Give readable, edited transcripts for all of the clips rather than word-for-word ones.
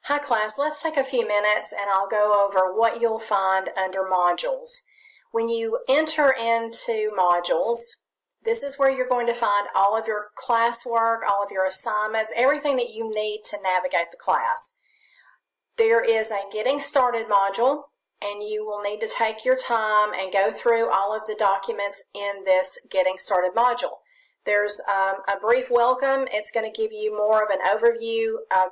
Hi class, let's take a few minutes and I'll go over what you'll find under modules. When you enter into modules, this is where you're going to find all of your classwork, all of your assignments, everything that you need to navigate the class. There is a Getting Started module, and you will need to take your time and go through all of the documents in this Getting Started module. There's a brief welcome. It's going to give you more of an overview of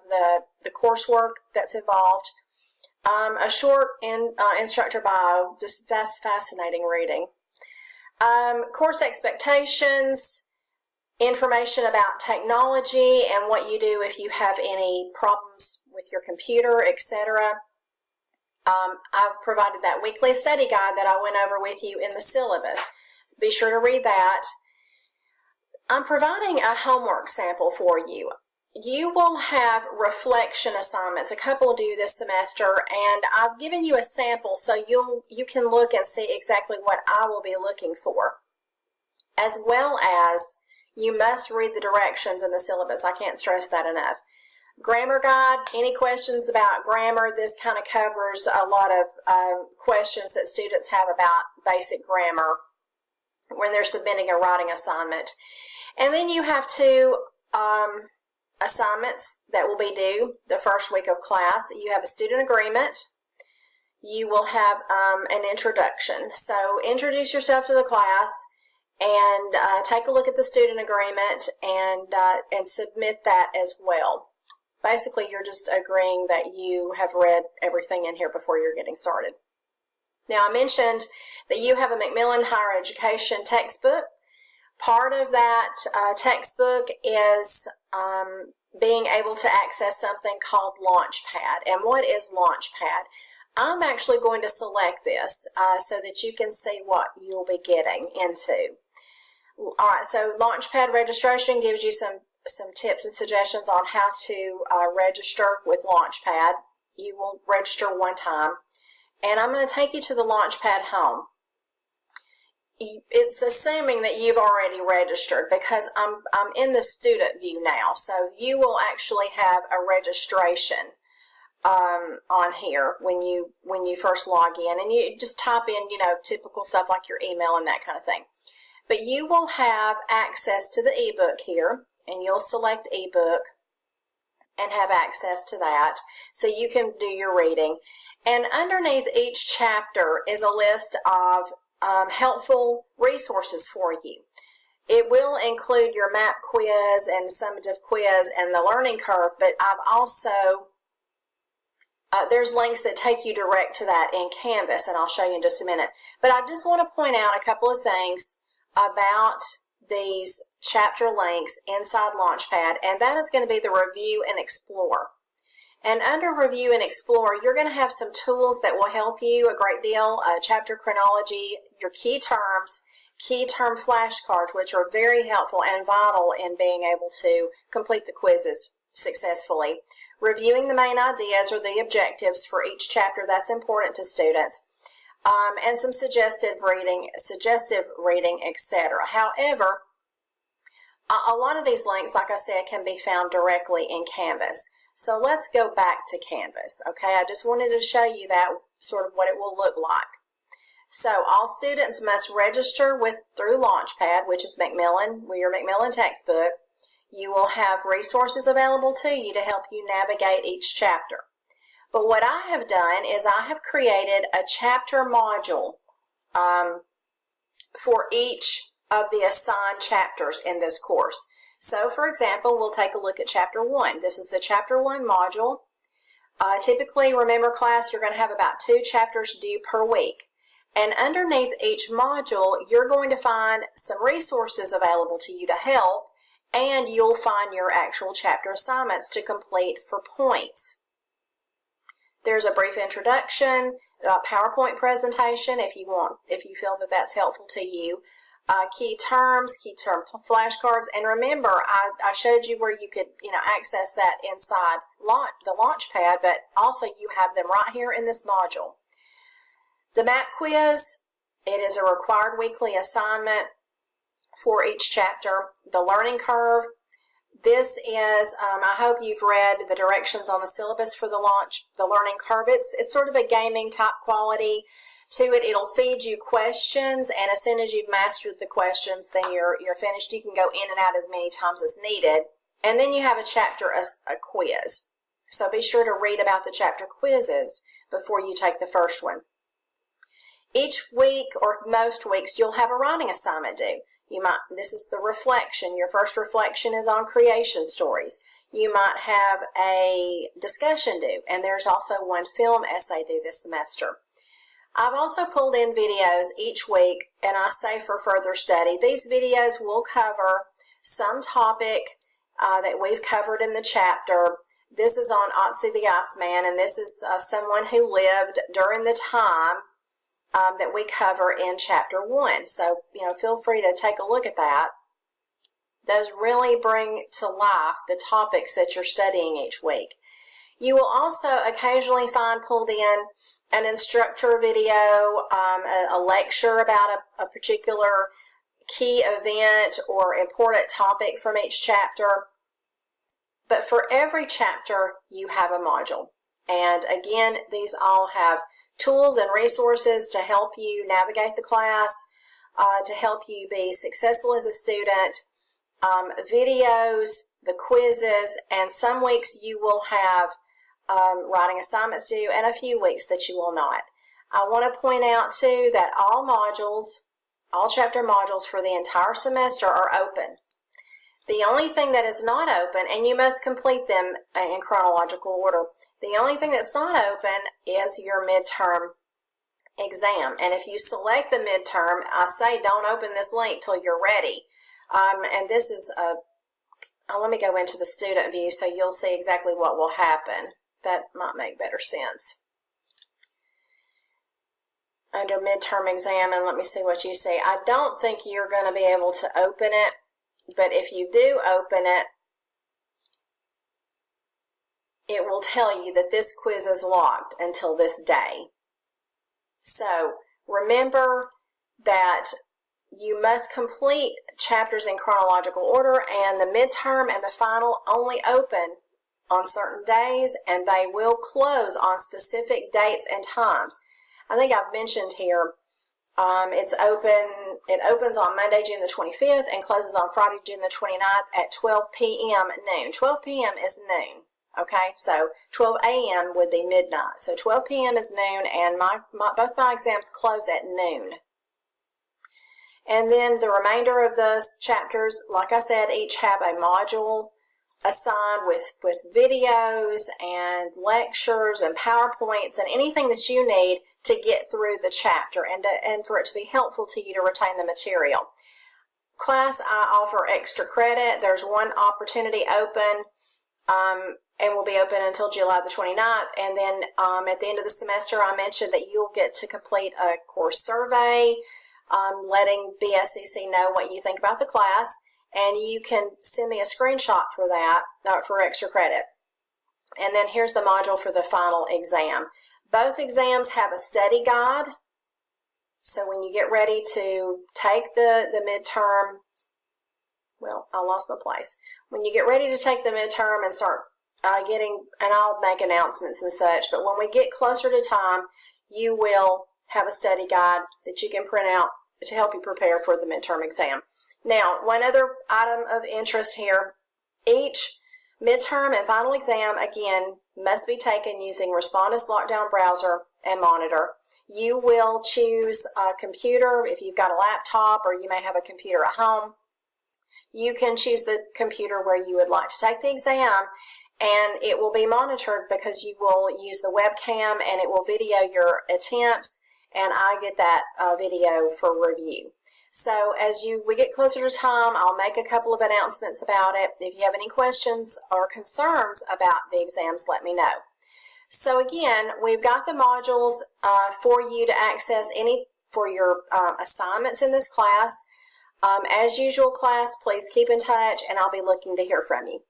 the coursework that's involved. A short instructor bio, just that's fascinating reading. Course expectations, information about technology and what you do if you have any problems with your computer, etc. I've provided that weekly study guide that I went over with you in the syllabus. So be sure to read that. I'm providing a homework sample for you. You will have reflection assignments, a couple due this semester, and I've given you a sample so you can look and see exactly what I will be looking for. As well as, you must read the directions in the syllabus. I can't stress that enough. Grammar guide, any questions about grammar? This kind of covers a lot of questions that students have about basic grammar when they're submitting a writing assignment. And then you have two assignments that will be due the first week of class. You have a student agreement. You will have an introduction. So introduce yourself to the class and take a look at the student agreement and submit that as well. Basically, you're just agreeing that you have read everything in here before you're getting started. Now, I mentioned that you have a Macmillan Higher Education textbook. Part of that textbook is being able to access something called Launchpad. And what is Launchpad? I'm actually going to select this so that you can see what you'll be getting into. All right, so Launchpad registration gives you some tips and suggestions on how to register with Launchpad. You will register one time. And I'm going to take you to the Launchpad home. It's assuming that you've already registered because I'm in the student view now. So you will actually have a registration on here when you first log in, and you just type in, typical stuff like your email and that kind of thing. But you will have access to the ebook here, and you'll select ebook and have access to that so you can do your reading. And underneath each chapter is a list of helpful resources for you. It will include your map quiz and summative quiz and the learning curve, but I've also, there's links that take you direct to that in Canvas, and I'll show you in just a minute. But I just want to point out a couple of things about these chapter links inside Launchpad, and that is going to be the Review and Explore. And under Review and Explore, you're going to have some tools that will help you a great deal. Chapter chronology, your key terms, key term flashcards, which are very helpful and vital in being able to complete the quizzes successfully. Reviewing the main ideas or the objectives for each chapter, that's important to students. And some suggestive reading, etc. However, a lot of these links, like I said, can be found directly in Canvas. So let's go back to Canvas, okay? I just wanted to show you that sort of what it will look like. So all students must register through Launchpad, which is your Macmillan textbook. You will have resources available to you to help you navigate each chapter. But what I have done is I have created a chapter module for each of the assigned chapters in this course. So, for example, we'll take a look at Chapter 1. This is the Chapter 1 module. Typically, remember class, you're going to have about 2 chapters due per week. And underneath each module, you're going to find some resources available to you to help, and you'll find your actual chapter assignments to complete for points. There's a brief introduction, a PowerPoint presentation if you feel that that's helpful to you. Key terms, key term flashcards, and remember, I showed you where you could, access that inside the Launchpad, but also you have them right here in this module. The map quiz, it is a required weekly assignment for each chapter. The learning curve, This is, I hope you've read the directions on the syllabus for the learning curve. It's sort of a gaming type quality to it. It'll feed you questions, and as soon as you've mastered the questions, then you're finished. You can go in and out as many times as needed. And then you have a chapter, a quiz. So be sure to read about the chapter quizzes before you take the first one. Each week, or most weeks, you'll have a writing assignment due. This is the reflection. Your first reflection is on creation stories. You might have a discussion due, and there's also one film essay due this semester. I've also pulled in videos each week, and I say for further study. These videos will cover some topic that we've covered in the chapter. This is on Otzi the Iceman, and this is someone who lived during the time that we cover in Chapter 1. So, feel free to take a look at that. Those really bring to life the topics that you're studying each week. You will also occasionally find pulled in an instructor video, a lecture about a particular key event or important topic from each chapter. But for every chapter, you have a module. And again, these all have tools and resources to help you navigate the class, to help you be successful as a student, videos, the quizzes, and some weeks you will have writing assignments due, and a few weeks that you will not. I want to point out too that all chapter modules for the entire semester are open. The only thing that is not open, and you must complete them in chronological order, the only thing that's not open is your midterm exam. And if you select the midterm, I say don't open this link till you're ready. And this is let me go into the student view so you'll see exactly what will happen. That might make better sense. Under midterm exam, and let me see what you see. I don't think you're going to be able to open it, but if you do open it, it will tell you that this quiz is locked until this day. So remember that you must complete chapters in chronological order, and the midterm and the final only open on certain days, and they will close on specific dates and times. I think I've mentioned here it opens on Monday, June the 25th, and closes on Friday, June the 29th at 12 p.m. noon. 12 p.m. is noon. Okay, so 12 a.m. would be midnight. So 12 p.m. is noon, and both my exams close at noon. And then the remainder of those chapters, like I said, each have a module assigned with videos and lectures and PowerPoints and anything that you need to get through the chapter and for it to be helpful to you to retain the material. Class, I offer extra credit. There's one opportunity open and will be open until July the 29th. And then at the end of the semester, I mentioned that you'll get to complete a course survey, letting BSCC know what you think about the class. And you can send me a screenshot for that, for extra credit. And then here's the module for the final exam. Both exams have a study guide. So when you get ready to take the midterm, well, I lost my place. When you get ready to take the midterm and start and I'll make announcements and such, but when we get closer to time, you will have a study guide that you can print out to help you prepare for the midterm exam. Now, one other item of interest here, each midterm and final exam, again, must be taken using Respondus Lockdown Browser and Monitor. You will choose a computer if you've got a laptop, or you may have a computer at home. You can choose the computer where you would like to take the exam, and it will be monitored because you will use the webcam and it will video your attempts, and I get that video for review. So as we get closer to time, I'll make a couple of announcements about it. If you have any questions or concerns about the exams, let me know. So again, we've got the modules for you to access for your assignments in this class. As usual, class, please keep in touch, and I'll be looking to hear from you.